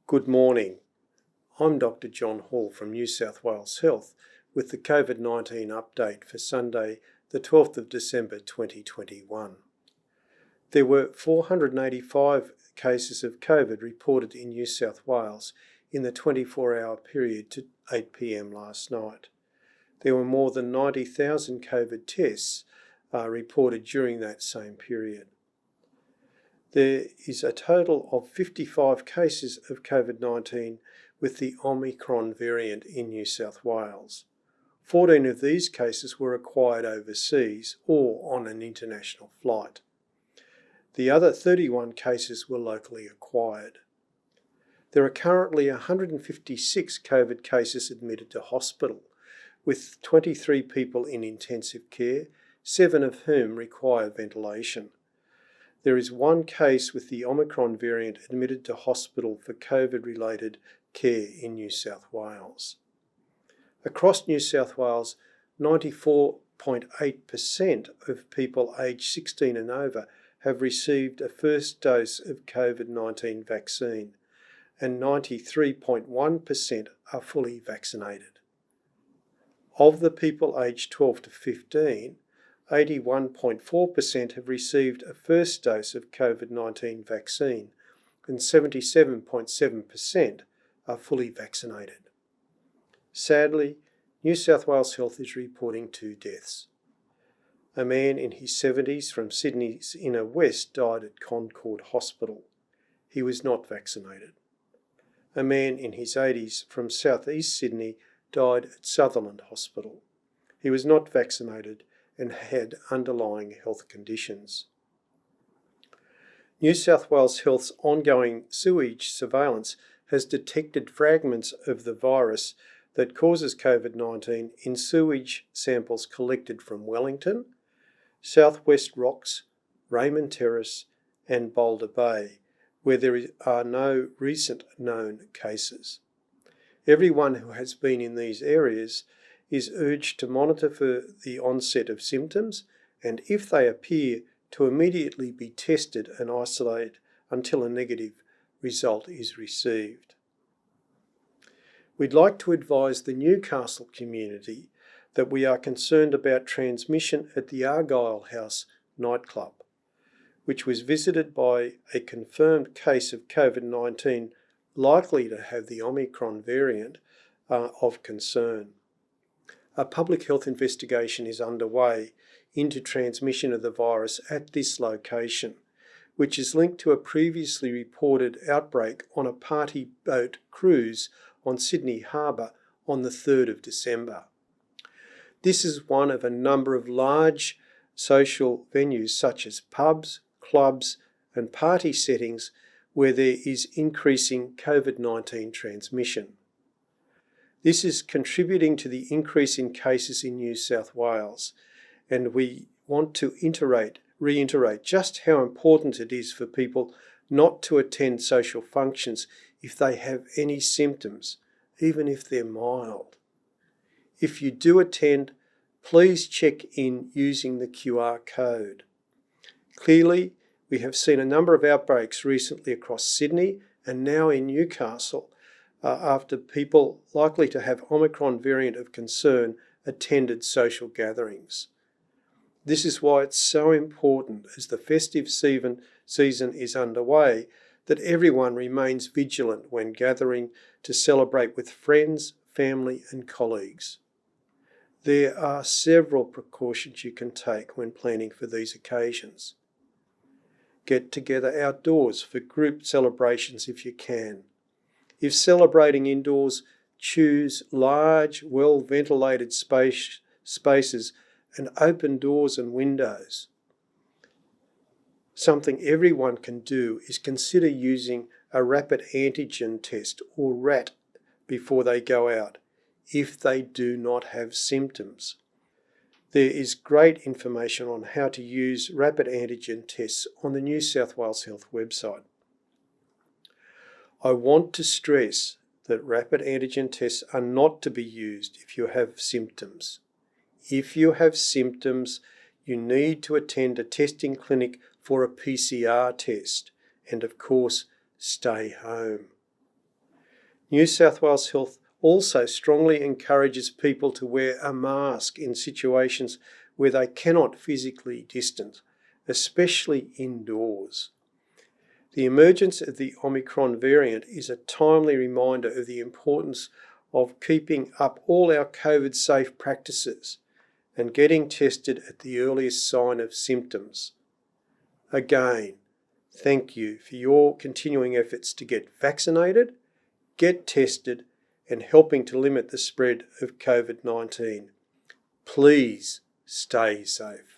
Good morning. I'm Dr. John Hall from New South Wales Health with the COVID-19 update for Sunday, the 12th of December 2021. There were 485 cases of COVID reported in New South Wales in the 24-hour period to 8 p.m. last night. There were more than 90,000 COVID tests reported during that same period. There is a total of 55 cases of COVID-19 with the Omicron variant in New South Wales. 14 of these cases were acquired overseas or on an international flight. The other 31 cases were locally acquired. There are currently 156 COVID cases admitted to hospital, with 23 people in intensive care, 7 of whom require ventilation. There is one case with the Omicron variant admitted to hospital for COVID-related care in New South Wales. Across New South Wales, 94.8% of people aged 16 and over have received a first dose of COVID-19 vaccine, and 93.1% are fully vaccinated. Of the people aged 12 to 15, 81.4% have received a first dose of COVID-19 vaccine and 77.7% are fully vaccinated. Sadly, New South Wales Health is reporting 2 deaths. A man in his 70s from Sydney's inner west died at Concord Hospital. He was not vaccinated. A man in his 80s from southeast Sydney died at Sutherland Hospital. He was not vaccinated and had underlying health conditions. New South Wales Health's ongoing sewage surveillance has detected fragments of the virus that causes COVID-19 in sewage samples collected from Wellington, Southwest Rocks, Raymond Terrace and Boulder Bay, where there are no recent known cases. Everyone who has been in these areas is urged to monitor for the onset of symptoms and, if they appear, to immediately be tested and isolated until a negative result is received. We'd like to advise the Newcastle community that we are concerned about transmission at the Argyle House nightclub, which was visited by a confirmed case of COVID-19 likely to have the Omicron variant of concern. A public health investigation is underway into transmission of the virus at this location, which is linked to a previously reported outbreak on a party boat cruise on Sydney Harbour on the 3rd of December. This is one of a number of large social venues such as pubs, clubs and party settings where there is increasing COVID-19 transmission. This is contributing to the increase in cases in New South Wales, and we want to reiterate just how important it is for people not to attend social functions if they have any symptoms, even if they're mild. If you do attend, please check in using the QR code. Clearly, we have seen a number of outbreaks recently across Sydney and now in Newcastle, after people likely to have Omicron variant of concern attended social gatherings. This is why it's so important, as the festive season is underway, that everyone remains vigilant when gathering to celebrate with friends, family and colleagues. There are several precautions you can take when planning for these occasions. Get together outdoors for group celebrations if you can. If celebrating indoors, choose large, well-ventilated spaces and open doors and windows. Something everyone can do is consider using a rapid antigen test or RAT before they go out, if they do not have symptoms. There is great information on how to use rapid antigen tests on the New South Wales Health website. I want to stress that rapid antigen tests are not to be used if you have symptoms. If you have symptoms, you need to attend a testing clinic for a PCR test and, of course, stay home. New South Wales Health also strongly encourages people to wear a mask in situations where they cannot physically distance, especially indoors. The emergence of the Omicron variant is a timely reminder of the importance of keeping up all our COVID-safe practices and getting tested at the earliest sign of symptoms. Again, thank you for your continuing efforts to get vaccinated, get tested, and helping to limit the spread of COVID-19. Please stay safe.